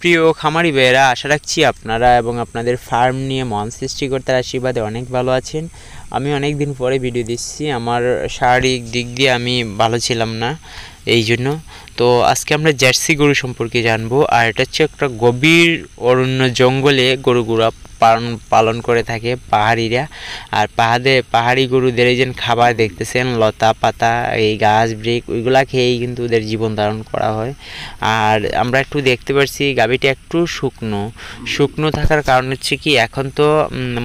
প্রিয় খামারি ভাইয়েরা, আশা রাখছি আপনারা এবং আপনাদের ফার্ম নিয়ে মহান সৃষ্টিকর্তার আশীর্বাদে অনেক ভালো আছেন। আমি অনেক দিন পরে ভিডিও দিচ্ছি। আমার শারীরিক দিক দিয়ে আমি ভালো ছিলাম না, এই জন্য। তো আজকে আমরা জার্সি গরু সম্পর্কে জানবো। আর এটা হচ্ছে একটা গভীর অরণ্য জঙ্গলে গরুগুলা পালন করে থাকে পাহাড়িরা। আর পাহাড়ি গরুদের এই যে খাবার দেখতেছেন, লতা পাতা, এই গাছ ব্রিক, ওইগুলা খেয়েই কিন্তু ওদের জীবন ধারণ করা হয়। আর আমরা একটু দেখতে পাচ্ছি গাভীটা একটু শুকনো থাকার কারণ হচ্ছে কি, এখন তো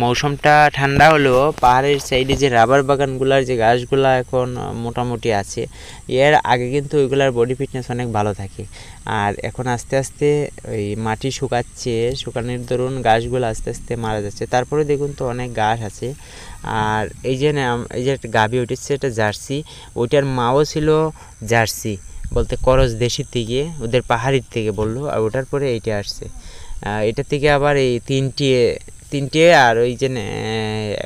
মৌসুমটা ঠান্ডা হলেও পাহাড়ের সাইডে যে রাবার বাগানগুলার যে গাছগুলা এখন মোটামুটি আছে, এর আগে কিন্তু ওইগুলার বডি ফিটনেস অনেক ভালো থাকে। আর এখন আস্তে আস্তে ওই মাটি শুকানোর দরুন গাছগুলো আস্তে আস্তে মারা যাচ্ছে। তারপরে দেখুন তো অনেক গাছ আছে। আর এই যে একটা গাভী উঠেছে, এটা জার্সি। ওইটার মাও ছিল জার্সি, বলতে করজ দেশের থেকে, ওদের পাহাড়ির থেকে বললো। আর ওটার পরে এইটা আসছে, এটা থেকে আবার এই তিনটে আর ওই যে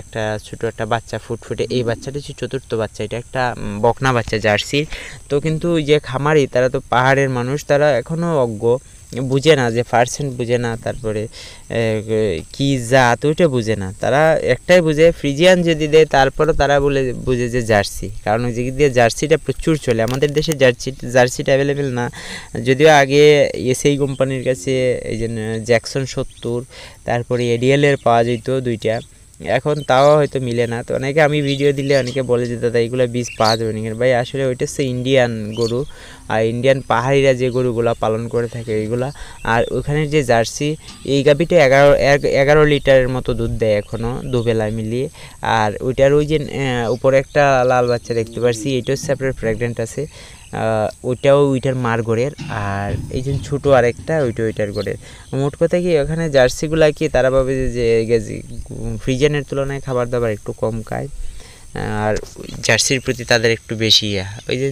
একটা ছোটো একটা বাচ্চা ফুটফুটে, এই বাচ্চাটা হচ্ছে চতুর্থ বাচ্চা। এটা একটা বকনা বাচ্চা জার্সির। তো কিন্তু ওই যে খামারি, তারা তো পাহাড়ের মানুষ, তারা এখনও অজ্ঞ, বুঝে না যে পার্সেন্ট বুঝে না, তারপরে কি জাত ওইটা বুঝে না। তারা একটাই বুঝে ফ্রিজিয়ান যদি দেয়, তারপরে তারা বুঝে যে জার্সি। কারণ ওই দিক দিয়ে জার্সিটা প্রচুর চলে। আমাদের দেশে জার্সিটা অ্যাভেলেবেল না, যদিও আগে এসএই কোম্পানির কাছে এই যে জ্যাকসন 70, তারপরে এডিএলের পাওয়া যেত দুইটা, এখন তাও হয়তো মিলে না। তো অনেকে আমি ভিডিও দিলে অনেকে বলে যে দাদা এগুলো বীজ পাওয়া যাবে না। ভাই আসলে ওইটা হচ্ছে ইন্ডিয়ান গরু, আর ইন্ডিয়ান পাহাড়িরা যে গরুগুলা পালন করে থাকে ওইগুলা। আর ওখানের যে জার্সি, এই গাভীটা 11 লিটারের মতো দুধ দেয় এখনও, দুবেলায় মিলিয়ে। আর ওইটার ওই যে উপরে একটা লাল বাচ্চা দেখতে পাচ্ছি, এইটা হচ্ছে আপনার প্রেগনেন্ট আছে। ওইটাও ওইটার মার গড়ের। আর এই যে ছোটো আরেকটা, ওইটার গড়ের। মোট কথা কি, ওখানে জার্সিগুলা কি তারা ভাবে যে ফ্রিজিয়ানের তুলনায় খাবার দাবার একটু কম খায়, আর জার্সির প্রতি তাদের একটু বেশি ওই যে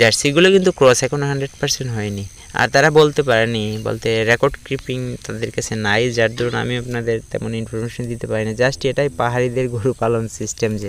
জার্সিগুলো কিন্তু ক্রস এখনো 100% হয়নি। আর তারা বলতে পারেনি, বলতে রেকর্ড কিপিং তাদের কাছে নাই, যার দরুন আমি আপনাদের তেমন ইনফরমেশন দিতে পারি না। জাস্ট এটাই পাহাড়িদের গরু পালন সিস্টেম যে